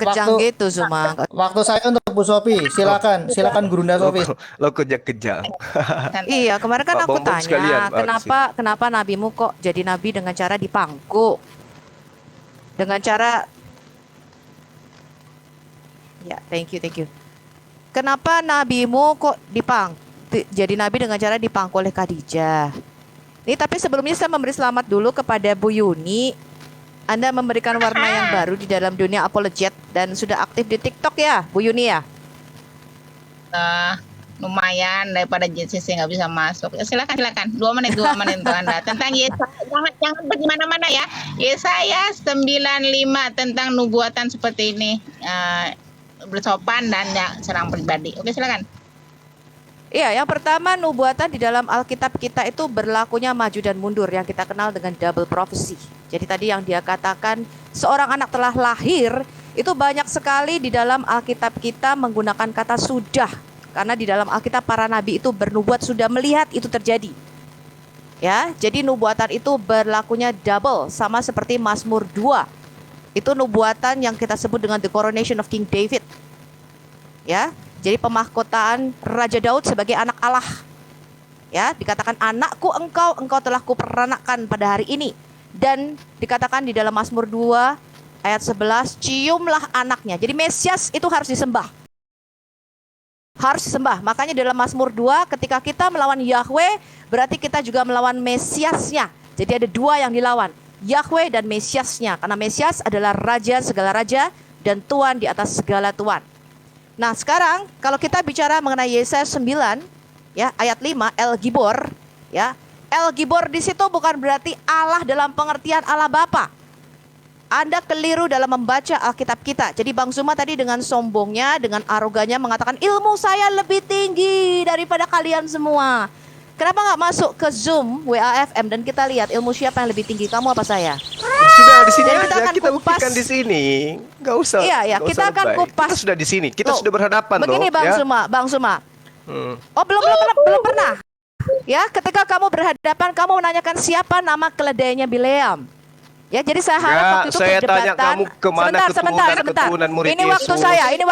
kejang Waktu gitu Zuma. waktu saya untuk Bu Sofi. Silakan Gurunda Sofi. Lo kejang-kejang. Iya, kemarin kan Pak aku Bongbong sekalian, tanya, Pak, di sini. kenapa nabimu kok jadi nabi dengan cara dipangku? Dengan cara ya, thank you. Kenapa nabimu kok jadi nabi dengan cara dipangku oleh Khadijah? Ini tapi sebelumnya saya memberi selamat dulu kepada Bu Yuni. Anda memberikan warna yang baru di dalam dunia apologet dan sudah aktif di TikTok ya, Bu Yuni ya? Lumayan daripada JCC nggak bisa masuk. Ya, silakan 2 menit untuk Anda tentang Yesaya. Jangan pergi mana-mana ya. Yesaya 95 tentang nubuatan seperti ini, bersopan dan nggak serang pribadi. Oke, silakan. Iya, yang pertama nubuatan di dalam Alkitab kita itu berlakunya maju dan mundur yang kita kenal dengan double prophecy. Jadi tadi yang dia katakan seorang anak telah lahir itu banyak sekali di dalam Alkitab kita menggunakan kata sudah. Karena di dalam Alkitab para nabi itu bernubuat sudah melihat itu terjadi. Ya, jadi nubuatan itu berlakunya double sama seperti Mazmur 2. Itu nubuatan yang kita sebut dengan the coronation of King David. Ya, jadi pemahkotaan Raja Daud sebagai anak Allah. Ya, dikatakan anakku engkau telah kuperanakkan pada hari ini. Dan dikatakan di dalam Mazmur 2 ayat 11, ciumlah anaknya. Jadi Mesias itu harus disembah. Harus disembah. Makanya dalam Mazmur 2 ketika kita melawan Yahweh, berarti kita juga melawan Mesiasnya. Jadi ada 2 yang dilawan, Yahweh dan Mesiasnya. Karena Mesias adalah raja segala raja dan tuan di atas segala tuan. Nah, sekarang kalau kita bicara mengenai Yesaya 9 ya, ayat 5, El Gibor ya. El Gibor di situ bukan berarti Allah dalam pengertian Allah Bapa. Anda keliru dalam membaca Alkitab kita. Jadi Bang Zuma tadi dengan sombongnya, dengan arogannya mengatakan ilmu saya lebih tinggi daripada kalian semua. Kenapa nggak masuk ke Zoom WAFM dan kita lihat ilmu siapa yang lebih tinggi, kamu apa saya? Sudah di sini Jadi aja, kita akan kita kupas. buktikan di sini. Enggak usah. Iya, nggak kita usah akan lebay. kupas. Kita sudah di sini. Kita Loh, sudah berhadapan begini loh, Bang ya. Zuma. Oh, belum pernah. Ya, ketika kamu berhadapan, kamu menanyakan siapa nama keledainya Bileam. Ya, jadi saya harap Enggak, waktu itu saya perdebatan. tanya kamu kemana keturunan murid Ini waktu Yesus. saya. Ini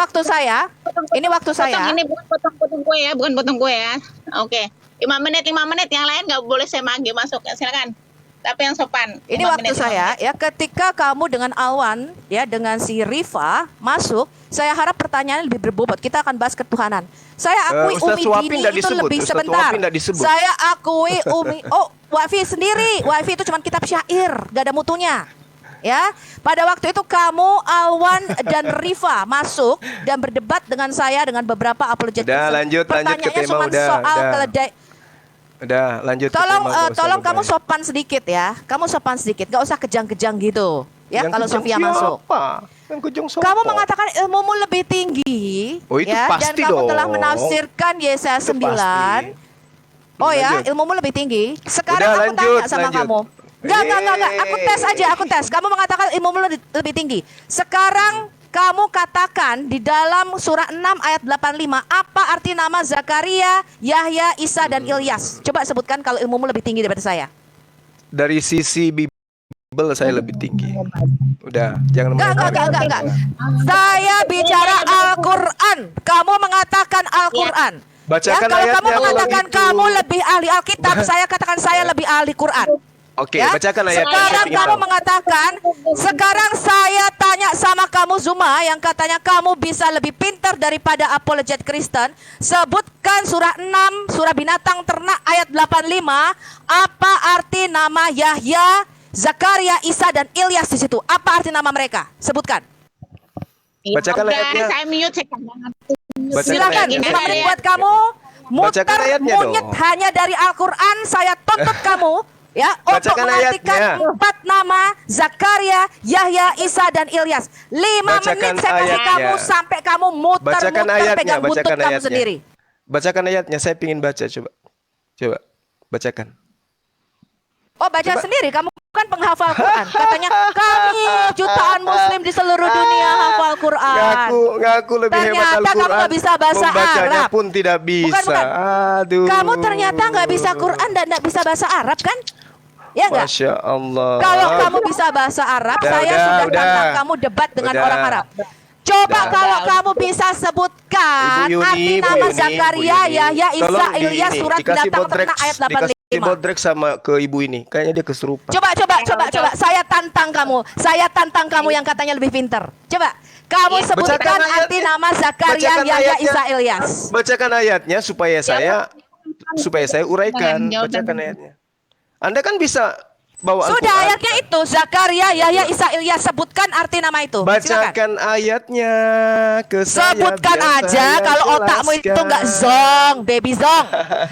waktu saya. Ini bukan potong kue ya, bukan potong kue ya. Oke. 5 menit, yang lain nggak boleh saya manggil masuk ya, silakan. Tapi yang sopan. Ini 5 waktu menit, 5 saya menit. ya, ketika kamu dengan Alwan ya, dengan si Riva masuk, saya harap pertanyaan lebih berbobot. Kita akan bahas ketuhanan. Saya akui Ustaz Umi Suapin Dini nggak itu disebut, lebih Ustaz sebentar. Suapin nggak disebut. Saya akui Umi. Oh, Wafi sendiri. Wafi itu cuma kitab syair, gak ada mutunya. Ya, pada waktu itu kamu, Alwan dan Riva masuk dan berdebat dengan saya dengan beberapa apologetic. Udah, lanjut ke Pertanyaannya tema, cuma udah. soal keledai. Udah, lanjut ke Tolong, tema, nggak usah tolong kamu lebay. sopan sedikit ya. Kamu sopan sedikit, gak usah kejang-kejang gitu. Ya, Yang kalau kejong Sofia masuk. siapa? Yang kejong siapa? Kamu mengatakan ilmumu lebih tinggi. Oh, itu ya, pasti dan kamu dong. telah menafsirkan Yesaya Itu 9. pasti. Oh ya, Lanjut. ilmumu lebih tinggi. Sekarang Udah, aku lanjut, tanya sama lanjut. kamu. Enggak. Aku tes aja, aku tes. Kamu mengatakan ilmumu lebih tinggi. Sekarang kamu katakan di dalam surah 6 ayat 85, apa arti nama Zakaria, Yahya, Isa, dan Ilyas? Coba sebutkan kalau ilmumu lebih tinggi daripada saya. Dari sisi Bible saya lebih tinggi. Udah, jangan Enggak. Saya bicara Al-Quran. Kamu mengatakan Al-Quran. Bacakan kalau ayatnya kamu kalau mengatakan gitu. kamu lebih ahli Alkitab, saya katakan saya lebih ahli Quran. Oke, Ya? bacakan ayatnya. Sekarang saya ingin kamu tahu. mengatakan, sekarang saya tanya sama kamu Zuma yang katanya kamu bisa lebih pintar daripada apologet Kristen. Sebutkan surah 6, surah binatang ternak ayat 85. Apa arti nama Yahya, Zakaria, Isa, dan Ilyas di situ? Apa arti nama mereka? Sebutkan. Bacakan Udah, ayatnya. saya mute, saya jangan. Bacakan Silakan, ayatnya. 5 menit buat kamu. Bacakan Muter ayatnya monyet dong. hanya dari Al-Quran. Saya tuntut kamu ya untuk Bacakan mengartikan ayatnya. 4 nama Zakaria, Yahya, Isa, dan Ilyas. 5 Bacakan menit saya kasih ayatnya. kamu sampai kamu muter-muter Bacakan ayatnya, pegang buntut bacakan kamu ayatnya. sendiri. Bacakan ayatnya, saya ingin baca, coba. Bacakan. Oh, baca sendiri, kamu kan penghafal Quran. Katanya kami jutaan muslim di seluruh dunia hafal Quran. Ngaku lebih hebat Ternyata Al-Quran. kamu nggak bisa bahasa Membacanya Arab. pun tidak bisa. Bukan. Aduh. Kamu ternyata nggak bisa Quran dan nggak bisa bahasa Arab kan? Ya nggak? Masya Allah. Kalau kamu bisa bahasa Arab, Udah, saya udah, sudah udah. tantang kamu debat dengan Udah. orang Arab. Coba Dah. kalau kamu bisa sebutkan Ibu Yuni, arti Ibu nama Yuni, Zakaria, Ibu Yuni. Yahya, Isa, Tolong Ilyas, ini, surat dikasih binatang bodrek, ternak ayat dikasih 85. bodrek sama ke ibu ini. Kayaknya dia kesurupan. Coba. Saya tantang kamu. Saya tantang kamu yang katanya lebih pinter. Coba. Kamu sebutkan Bacakan arti ayatnya. nama Zakaria, Bacakan Yahya, ayatnya. Isa, Ilyas. Bacakan ayatnya supaya saya uraikan. Jauh, Bacakan jauh. ayatnya. Anda kan bisa bawa Sudah Al-Quran. ayatnya itu Zakaria, Yahya, Isa, Ilyas. Sebutkan arti nama itu. Silakan. Bacakan ayatnya ke saya. Sebutkan biar aja saya kalau otakmu itu jelaskan. nggak zong, baby zong.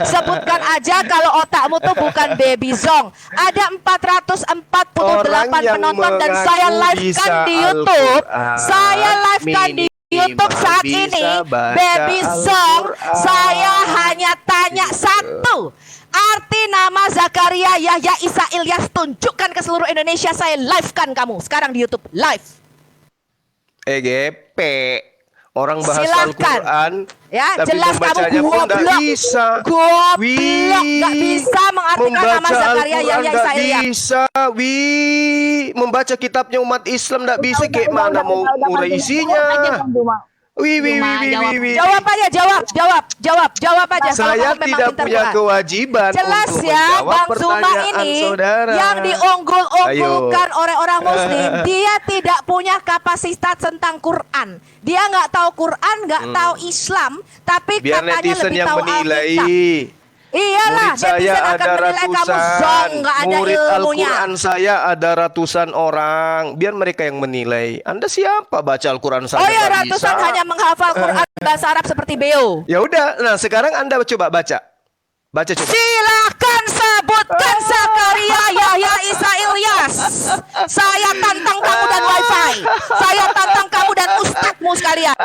Sebutkan aja kalau otakmu tuh bukan baby zong. Ada 448 Orang yang penonton dan saya mengaku live kan bisa di YouTube. Al-Quran, Saya live kan di YouTube saat bisa ini, baca baby zong. Al-Quran. Saya hanya tanya satu. Arti nama Zakaria, Yahya, Isa, Ilyas, tunjukkan ke seluruh Indonesia. Saya live kan kamu sekarang di YouTube live. EGP. Orang bahasa Silakan. Al-Quran, Ya, tapi jelas kamu membacanya pun nggak goblok. bisa. Goblok, nggak bisa mengartikan nama Zakaria, Yahya, Isa, nggak Ilyas. bisa. Membaca kitabnya umat Islam nggak bisa. Kayak mana mau mulai isinya? Jawab aja, jawab aja. Kalau Saya kamu memang tidak pintar punya Quran. kewajiban Jelas untuk ya, menjawab Bang Zuma pertanyaan ini saudara. yang diunggul-unggulkan Ayo. oleh orang Muslim, dia tidak punya kapasitas tentang Quran. Dia nggak tahu Quran, nggak tahu Islam, tapi Biar katanya netizen lebih yang tahu menilai. Alkitab. Iyalah, Murid saya netizen akan ada menilai kamu zong, ratusan. nggak ada Murid ilmunya. Al-Quran saya ada ratusan orang. Biar mereka yang menilai. Anda siapa baca Al-Quran saya? Oh ya, nggak ratusan bisa. hanya menghafal Quran bahasa Arab seperti Beo. Ya udah, nah sekarang Anda coba baca. Baca coba. Silakan sebutkan Zakaria, Yahya, Isa, Ilyas. Saya tantang kamu dan wifi. Saya tantang kamu dan ustadzmu sekalian.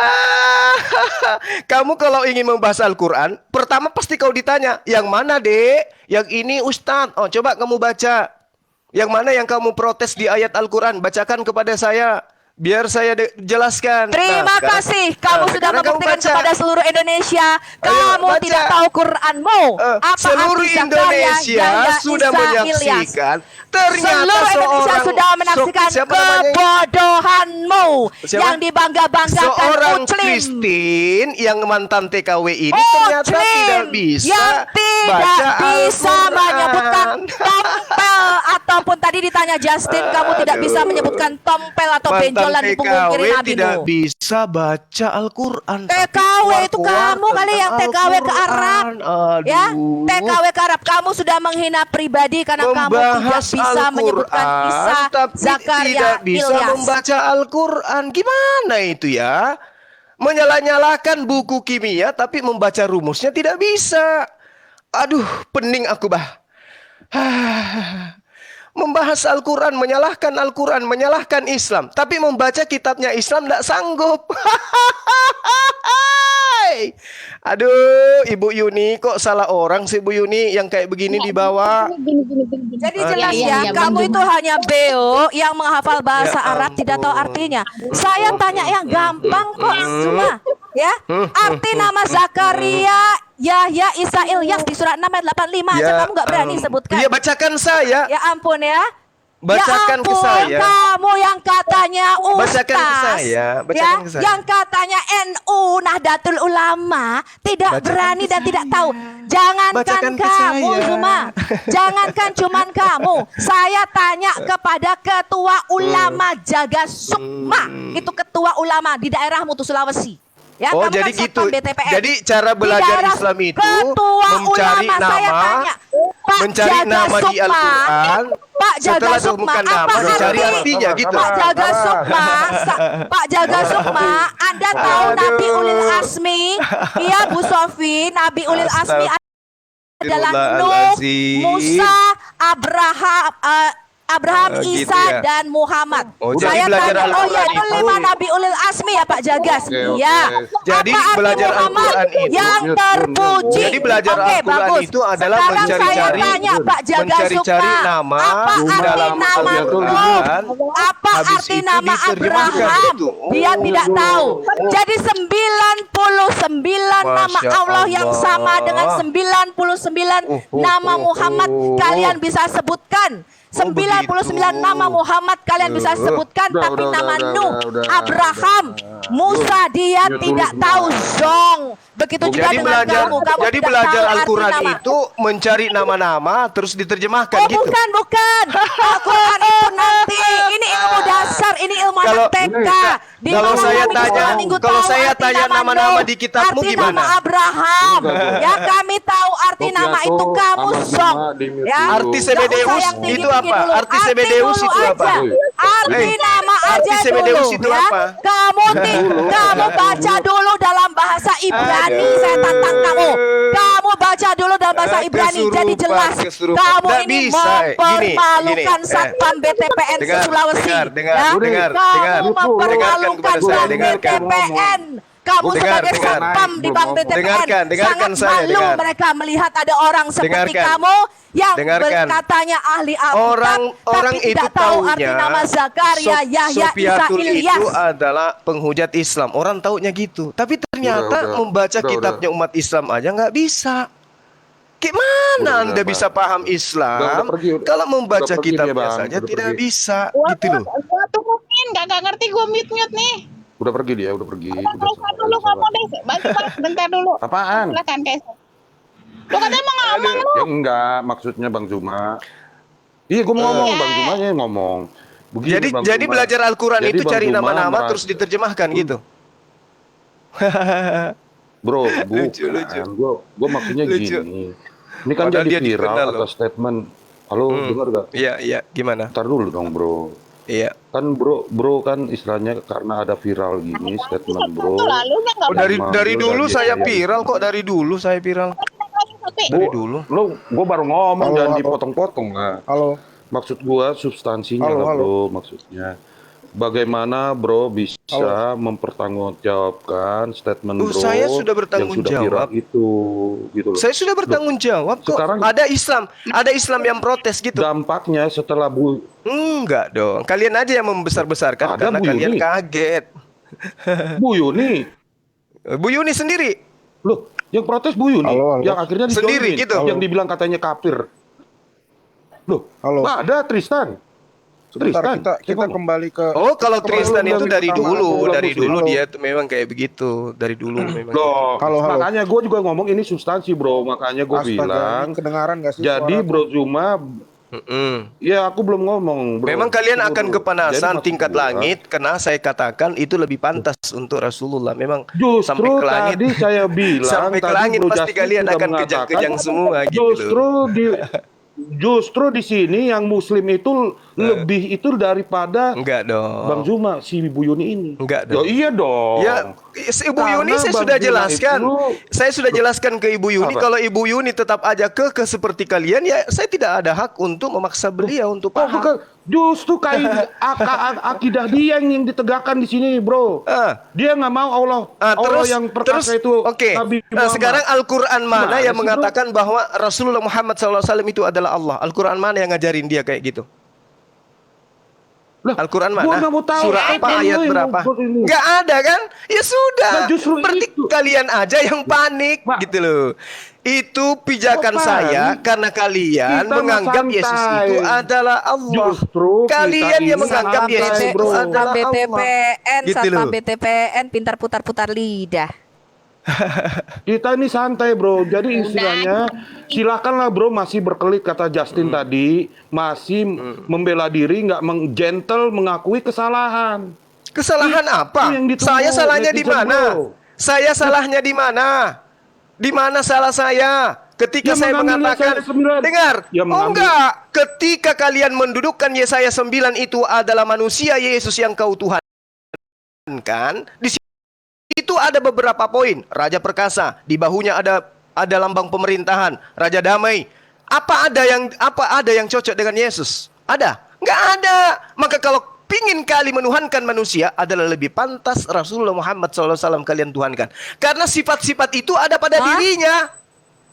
Kamu kalau ingin membahas Al-Quran, pertama pasti kau ditanya, yang mana dek? Yang ini Ustadz. Oh, coba kamu baca. Yang mana yang kamu protes di ayat Al-Quran? Bacakan kepada saya. Biar saya jelaskan. Terima kasih. Kamu sudah sekarang kamu membuktikan baca. kepada seluruh Indonesia. Kamu baca. tidak tahu Quranmu. Apa Seluruh arti Zakaria, Indonesia Yahya, sudah Isa, menyaksikan. Ilyas. Ternyata Seluruh Indonesia seorang sudah menyaksikan siapa namanya? kebodohanmu Siapa? yang dibangga-banggakan Seorang Muslim. Kristen yang mantan TKW ini Oh, ternyata tidak bisa yang tidak baca bisa Al-Quran. menyebutkan tompel ataupun tadi ditanya Justin, kamu tidak bisa menyebutkan tompel atau Mantan benjolan di punggung TKW kiri tidak nabimu. bisa baca Al-Quran. TKW Tapi itu keluar-keluar kamu kali yang tentang TKW ke Arab. Al-Quran. Ya, Aduh. TKW ke Arab. Kamu sudah menghina pribadi karena kamu tidak Membahas bisa Al-Quran, menyebutkan Isa, tapi Zakaria, tidak bisa Ilyas. membaca Al-Quran. Gimana itu ya? Menyala-nyalakan buku kimia tapi membaca rumusnya tidak bisa. Aduh, pening aku bah. Membahas Al-Quran, menyalahkan Islam. Tapi membaca kitabnya Islam tidak sanggup. Aduh, Ibu Yuni, kok salah orang sih Ibu Yuni yang kayak begini dibawa. Jadi jelas Iya, ya, iya, kamu Bang itu hanya beo yang menghafal bahasa Ya Arab tidak tahu ampun. artinya. Saya tanya yang gampang kok semua. Ya, arti nama Zakaria, Yahya, Isa, Ilyas di surat 6 ayat 85 aja kamu nggak berani sebutkan. Iya, bacakan saya. Ya ampun ya. Bacakan ya ke ampun, saya. Kamu yang katanya ustaz. Bacakan ke saya, bacakan ke saya. Yang katanya NU Nahdlatul Ulama tidak Bacakan berani ke dan saya. tidak tahu. Jangankan Bacakan ke kamu saya. Zuma. Jangankan cuman kamu. Saya tanya kepada ketua ulama Jaga Sukma. Itu ketua ulama di daerahmu tuh Sulawesi. Ya, Oh, kamu jadi kan gitu. Satpam BTPN. Jadi cara Di belajar daerah Islam itu ketua mencari ulama, saya nama, tanya, Pak mencari Jaga nama di Sukma, Al-Quran. Pak Jaga Setelah Sukma, temukan nama, apa mencari arti artinya gitu. Pak Jaga Sukma, Pak Jaga Sukma, Anda tahu Nabi Ulil Asmi? Iya Bu Sofi, Nabi Ulil Asmi adalah Nuh, Astagfirullahaladzim. Musa, Abraham, Gitu Isa, ya. dan Muhammad. Oh, Saya jadi belajar tanya, oh ya Al-Quran itu itu. 5 Nabi Ulil Asmi ya Pak Jagas? Oke, oke. Iya. Jadi Apa arti belajar Muhammad Al-Quran itu- yang terpuji? Jadi belajar Oke, Al-Quran bagus. itu adalah Sekarang saya mencari-cari, tanya Pak Jaga mencari-cari Sukma, nama apa arti dalam nama Al-Quran. Nuh? Apa Habis arti itu nama diterjemahkan Abraham? gitu. Dia tidak tahu. Jadi nama Masya Allah yang sama Allah. dengan 99 nama Muhammad kalian bisa sebutkan. 99 begitu. nama Muhammad kalian bisa sebutkan, tapi nama Nuh, Abraham, Musa dia tidak tahu zong. Begitu juga Jadi dengan belajar, kamu jadi tidak belajar tahu arti Al-Quran nama. itu mencari nama-nama terus diterjemahkan Oh gitu. bukan. Al-Quran itu nanti. Ini ilmu dasar, ini ilmu Kalau- anak TK. Di kalau mana saya kami tanya- sekolah minggu kalau tahu saya arti tanya nama nama-nama Nuh, di kitabmu arti gimana? nama Abraham. Ya kami tahu arti nama Sofiato, itu kamu Ahmad zong. Juma, Dimit Ya. dulu. Arti Nggak Sebedeus usah yang tinggi-tinggi itu apa? dulu. Arti Sebedeus dulu itu apa? aja. Arti Eh, nama arti aja Sebedeus dulu itu ya. apa? Kamu baca dulu dalam bahasa Ibrani. Saya tantang kamu. Kamu baca dulu dalam bahasa Ibrani. Jadi jelas kesurupan. kamu Nggak ini bisa, mempermalukan gini, Satpam BTPN dengar, Sulawesi. dengar, Ya. dengar. Kamu mempermalukan Dengarkan kepada saya, Bank dengarkan. BTPN. Kamu Dengar, sebagai dengar. Satpam di Bank BTPN Dengarkan sangat saya, malu dengar. mereka melihat ada orang seperti Dengarkan. kamu yang Dengarkan. berkatanya ahli Alkitab, Orang tapi tidak itu tahu arti taunya nama Zakaria, Yahya, Isa, Sofiatul Ilyas. itu adalah penghujat Islam. Orang taunya gitu. Tapi ternyata Udah. membaca Udah. kitabnya umat Islam aja nggak bisa. Gimana Udah, Anda Bang. bisa paham Islam Udah pergi, udah. kalau membaca Udah pergi kitabnya dia, Bang. saja Udah tidak pergi. bisa Gua gitu loh. gua tungguin, gak ngerti gue mute nih. Udah pergi dia, udah pergi. Udah Kaisar dulu ngomong deh, bantu Bang, bentar dulu. Apaan? Silakan Kaisar. Lu katanya mau ngomong lu. Ya enggak, maksudnya Bang Juma. Iya, gue mau ngomong, Bang Juma ya ngomong. Begini, Bang Jadi Juma. belajar Al-Quran Jadi itu Bang cari Juma nama-nama merasa- terus diterjemahkan gitu. Bro, Lucu, bukan. lucu. Gue maksudnya Lucu. gini. Ini kan Padahal jadi dia viral dikenal loh. atas statement. Halo, dengar gak? Iya, iya, gimana? Ntar dulu dong, bro. Iya. Kan bro kan istilahnya karena ada viral gini statement bro. Itu lalu nya enggak Oh, dari Sama, dari lu dulu dari saya ayat. viral kok, dari dulu saya viral. Dari dulu. Gue baru ngomong Halo, jangan halo. dipotong-potong lah. Halo. Maksud gua substansinya Halo, lah halo. bro, maksudnya bagaimana bro bisa mempertanggungjawabkan statement bro Saya sudah bertanggung yang sudah viral jawab. itu, gitu loh. Saya sudah bertanggung jawab kok. Sekarang- Ada Islam yang protes gitu. Dampaknya setelah Enggak dong. Kalian aja yang membesar-besarkan Ada karena Bu kalian Yuni. kaget. Bu Yuni, Bu Yuni sendiri. loh yang protes Bu Yuni, Halo, halo. yang akhirnya Sendiri dijolimi, gitu. yang dibilang katanya kafir. Loh, Halo. nggak ada Tristan. Sebentar Tristan, kita ngomong. kembali ke Oh, kalau Kembali Tristan ke itu dari pertama, dulu, aku dari bilang dulu Muslim. dia tuh memang kayak begitu, dari dulu memang. Loh, Halo, halo. makanya gue juga ngomong ini substansi bro, makanya gue Astaga, bilang. ini kedengaran gak sih Jadi suara? bro Juma, Mm-mm. ya aku belum ngomong bro. Memang kalian Tunggu, akan bro. Jadi kepanasan maksud tingkat gua, langit karena saya katakan itu lebih pantas untuk Rasulullah. Memang Justru sampai ke langit. tadi saya bilang Sampai ke tadi langit Bro pasti Justin kalian sudah akan mengatakan, kejang-kejang semua gitu loh. Justru di sini yang Muslim itu lebih itu daripada Enggak dong. Bang Juma si Bu Yuni ini. Enggak dong. Ya, iya dong. Ya, Ibu Karena Yuni saya Bang sudah Juma jelaskan. itu- Saya sudah jelaskan ke Ibu Yuni Apa? kalau Ibu Yuni tetap aja ke seperti kalian ya saya tidak ada hak untuk memaksa beliau untuk Oh, paham. bukan. Justru akidah dia yang ditegakkan di sini, bro. Ah. Dia nggak mau Allah Terus yang perkasa terus itu. oke. Nabi Nah, Muhammad. sekarang Al-Qur'an mana Gimana yang sih, bro? mengatakan bahwa Rasulullah Muhammad SAW itu adalah Allah? Al-Qur'an mana yang ngajarin dia kayak gitu? Lah, Al-Qur'an gua mana? nggak mau tahu. Surah apa, Lu ayat yang berapa? ngobrol ini. Nggak ada kan? Ya sudah. Nah, justru Berarti itu. kalian aja yang panik Pak. gitu loh. Itu pijakan Kok saya panik? karena kalian Kita menganggap mah Yesus santai. itu adalah Allah. Justru Kalian kita yang ini menganggap santai, Yesus itu bro. adalah Allah. BTPN, Gitu Satpam loh. BTPN pintar putar-putar lidah. Kita ini santai bro, jadi istilahnya silakanlah bro masih berkelit kata Justin tadi, masih membela diri, nggak gentle mengakui kesalahan. Kesalahan apa? yang ditunggu Saya salahnya di netizen, mana? bro. Saya salahnya di mana? Di mana salah saya? Ketika Ya, saya mengambil mengatakan, Yesaya 9. dengar, Ya, oh mengambil. enggak, ketika kalian mendudukkan Yesaya 9 itu adalah manusia Yesus yang kau Tuhankan, di situ ada beberapa poin. Raja perkasa, di bahunya ada lambang pemerintahan, raja damai. Apa ada yang cocok dengan Yesus? Ada? Enggak ada. Maka kalau pingin kali menuhankan manusia adalah lebih pantas Rasulullah Muhammad SAW kalian tuhankan. Karena sifat-sifat itu ada pada dirinya.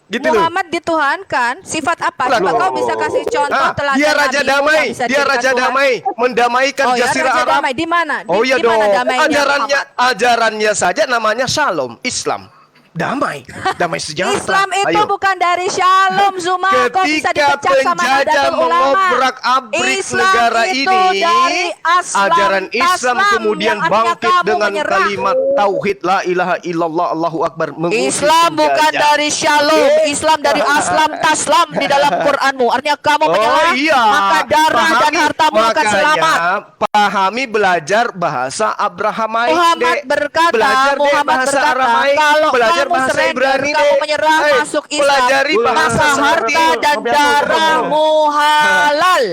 Gitu loh. Muhammad dituhankan. Sifat apa? Lah, Coba loh. kau bisa kasih contoh teladan Dia raja nabimu damai, yang bisa dia dijadikan raja Tuhan. damai, mendamaikan Oh ya, jazirah raja Arab. damai di mana? Oh iya Di mana dong. damainya Ajarannya Muhammad? ajarannya saja namanya Shalom, Islam. Damai, damai sejahtera. Islam itu Ayo. bukan dari Shalom, Zuma. Kau bisa Ketika dipecat sama penjajah Nahdlatul Ulama. mengobrak-abrik Islam negara itu ini, dari aslam, ajaran Islam taslam, kemudian yang artinya bangkit kamu dengan menyerah. kalimat tauhid la ilaha illallah Allahu akbar mengusir Islam bukan penjajah. dari Shalom, Oke? Islam dari aslam taslam di dalam Qur'anmu. Artinya kamu Oh menyerah, iya, maka darah dan hartamu akan selamat. Pahami belajar bahasa Abrahamaik, Muhammad Dek. berkata, Belajar deh Muhammad bahasa berkata, Aramaik, kalau belajar kamu bahasa surrender, Ibrani, kamu Dek. menyerah masuk Islam, pelajari bahasa maka seperti harta dan darahmu halal.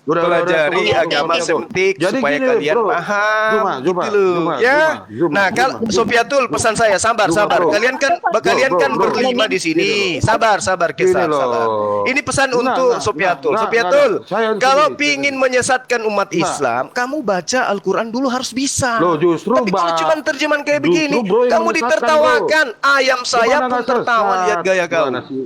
Pelajari udah, agama udah. semtik Jadi supaya gini, kalian bro. paham Zuma, gitu loh ya. Nah, kalau Sofiatul pesan saya sabar. Bro. Kalian kan Bro. berlima di sini. Sabar kisah, Gini loh. sabar. Ini pesan Enggak, untuk enggak, Sofiatul. enggak, Sofiatul, enggak. Saya kalau gini, pingin menyesatkan umat Enggak. Islam, kamu baca Al-Qur'an dulu harus bisa. Loh, justru, Tapi kalau Mbak, cuma terjemahan kayak justru, begini, bro, yang kamu menyesatkan, ditertawakan. Ayam saya Gimana pun nggak tertawa sesat? lihat gaya Gimana kamu. sih?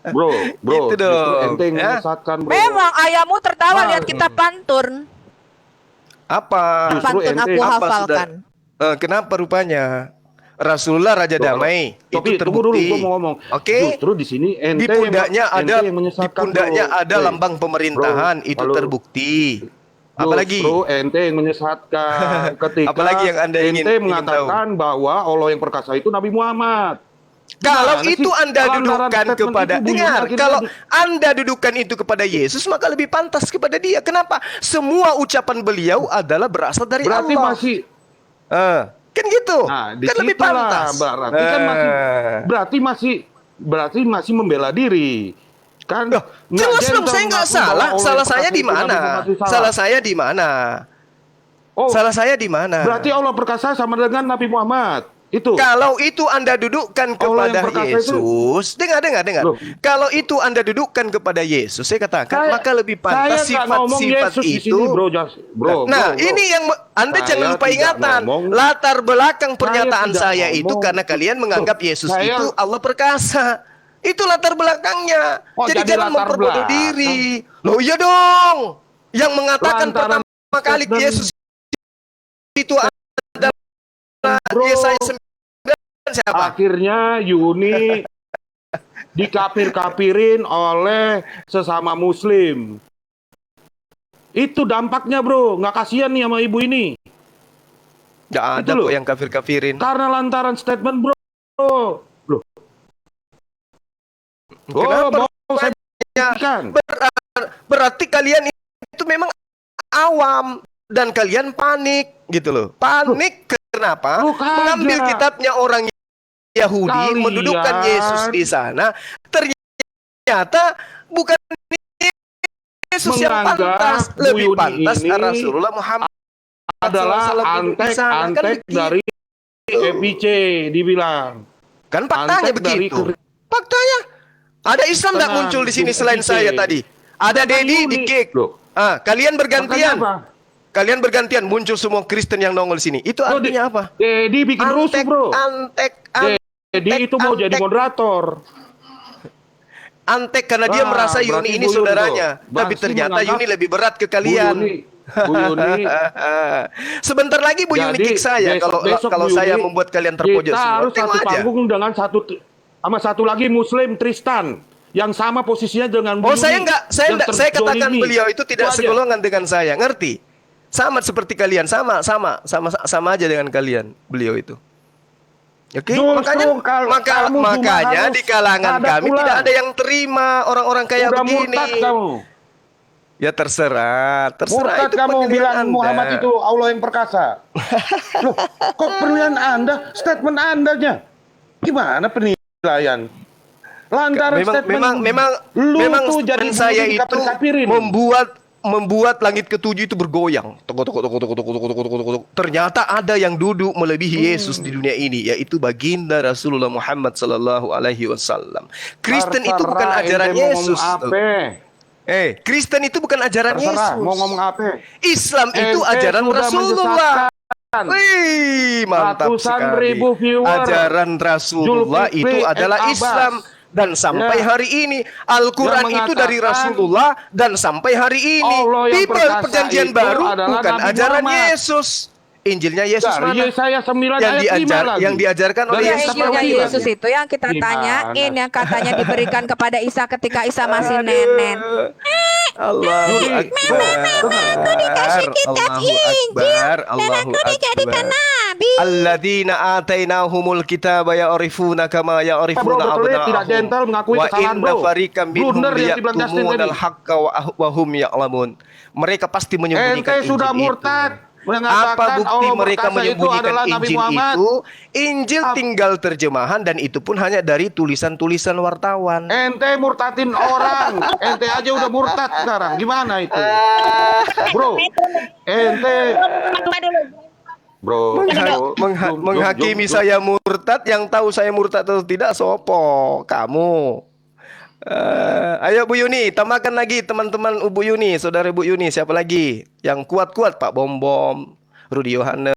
Bro, Gitu justru dong, ente yang ya. menyesatkan, bro. Memang ayahmu tertawa Nah, lihat kita pantun. Apa? Justru Pantun ente- aku Apa hafalkan. Kenapa rupanya? Rasulullah Raja Loh, Damai Tapi itu tunggu dulu, terbukti. gua mau ngomong. Oke. Justru di sini ente Di pundaknya ente ada yang menyesatkan, bro. ada lambang pemerintahan, Bro, itu halo. terbukti. Apalagi? Justru ente yang menyesatkan ketika Apalagi yang Anda ingin mengatakan bahwa Allah yang perkasa itu Nabi Muhammad. Kalau Gimana itu sih? Anda Lantaran dudukan statement kepada itu bunyinya dengar, akhirnya kalau Anda dudukan itu kepada Yesus, maka lebih pantas kepada dia. Kenapa? Semua ucapan beliau adalah berasal dari berarti Allah. masih Kan gitu. nah, di Kan lebih situlah pantas. berarti kan berarti masih membela diri. Kan Loh, nggak jelas dong gentle saya nggak mengaku bahwa salah. Allah Salah yang saya perkasa di itu Nabi mana? Muhammad itu salah. Salah saya di mana? Oh, Salah saya di mana? berarti Allah perkasa sama dengan Nabi Muhammad. Itu. Kalau itu Anda dudukkan Allah yang kepada perkasa Yesus, dengar. Loh. Kalau itu Anda dudukkan kepada Yesus, saya katakan maka lebih pantas saya nggak ngomong sifat-sifat Yesus di itu. sini, bro. Nah, bro. ini yang Anda Saya jangan lupa tidak ingatan. ngomong. Latar belakang pernyataan tidak saya itu ngomong. karena kalian menganggap Yesus saya- itu Allah perkasa. Itu latar belakangnya. Oh, Jadi jadi jangan latar memperbodoh belakang. diri. Loh iya dong. Yang mengatakan Lantaran pertama kali statement- Yesus itu adalah Bro. Yesaya 9 siapa? Akhirnya Yuni dikafir-kafirin oleh sesama Muslim. Itu dampaknya, bro. Nggak kasihan nih sama ibu ini. Nggak ada Itu loh. kok yang kafir-kafirin. Karena lantaran statement, bro. Loh. Kenapa mau saya rupanya? buktikan. Berarti kalian itu memang awam dan kalian panik gitu loh. Panik kenapa? Loh, kagak. Mengambil kitabnya orang Yahudi, Kalian- mendudukan Yesus di sana. Ternyata bukan Yesus yang Menganggap pantas, Bu lebih Yuni pantas ini Rasulullah Muhammad Adalah SAW duduk di sana. Kan antek begitu. dari FIC dibilang. Kan faktanya Antek dari begitu. Faktanya. Ada Islam nggak Tenang, muncul di sini itu selain FIC. saya tadi? Ada Bukan Dedi Yuni. di kick. Loh. Kalian bergantian. Makanya apa? Kalian bergantian muncul semua Kristen yang nongol di sini. Itu Oh, artinya apa? Dedi bikin rusuh, bro. Antek Dedi itu mau jadi moderator. Antek karena dia Wah, merasa Yuni berarti ini Bu Yuni saudaranya. tuh. Tapi Bangsi ternyata menganggap Yuni lebih berat ke Bu kalian. Yuni Sebentar lagi Bu Yuni kick saya besok kalau Bu saya Yuni, membuat kalian terpojok kita semua. harus Tengok satu aja. panggung dengan satu lagi Muslim Tristan yang sama posisinya dengan Bu Oh, saya Yuni, enggak, yang saya katakan terzolimi. beliau itu tidak aja. segolongan dengan saya, ngerti? Sama seperti kalian, sama aja dengan kalian, beliau itu. Oke, Justru kamu makanya harus di kalangan ada kami pula. tidak ada yang terima orang-orang kayak Udah begini. murtad kamu. Ya terserah Murtad itu kamu penilaian bilang Anda. Muhammad itu Allah yang perkasa. Loh, kok penilaian Anda, statement Anda-nya? Gimana penilaian? Lantaran statement memang lu statement tuh jadi saya itu dikafir-kafirin. membuat langit ketujuh itu bergoyang. Tok. Ternyata ada yang duduk melebihi Yesus di dunia ini, yaitu baginda Rasulullah Muhammad sallallahu alaihi wasallam. Kristen itu bukan Terserah ajaran ente mau Yesus. ngomong apa? Kristen itu bukan ajaran Terserah Yesus. mau ngomong apa? Islam itu Ente ajaran sudah Rasulullah. menyesatkan Wih, mantap Ratusan sekali. ribu viewer. Ajaran Rasulullah Zulkifli itu adalah and Abbas. Islam. Dan sampai Ya. hari ini Al-Quran Yang itu dari mengatakan Rasulullah. Dan sampai hari ini Allah yang di perkasa perjanjian itu baru adalah bukan Nabi ajaran Muhammad. Yesus. Injilnya Yesus Dari mana? Yesaya 9 Yang ayat 5 lagi. yang diajarkan oleh Dari Ya, Yesus Injilnya seperti Yesus lagi. itu yang kita Gimana? tanyain, yang katanya diberikan kepada Isa ketika Isa masih nenen. Allahu Yudi, Akbar. dikasih kitab Akbar. Allahu Akbar. nabi. Alladzina atainahumul kitaba ya'rifuna kama ya'rifuna Bro, betul, abna'ahum. tidak gentle mengakui Wa kesalahan, inna bro. fariqam minhum Blunder yang dibilang Justin liyaktumunal tadi. haqqa wa hum ya'lamun. Mereka pasti menyembunyikan Ente sudah Injil murtad. itu. Mengatakan Apa bukti Allah mereka berkasa itu menyembunyikan adalah Nabi Injil Muhammad. itu? Injil tinggal terjemahan dan itu pun hanya dari tulisan-tulisan wartawan. Ente murtadin orang. Ente aja udah murtad sekarang. Gimana itu? Bro, ente Bro, Menghakimi saya murtad, yang tahu saya murtad atau tidak sopo kamu. Ayo Bu Yuni, tambahkan lagi teman-teman Bu Yuni, saudara Bu Yuni, siapa lagi yang kuat-kuat? Pak Bom Bom, Rudi Yohana.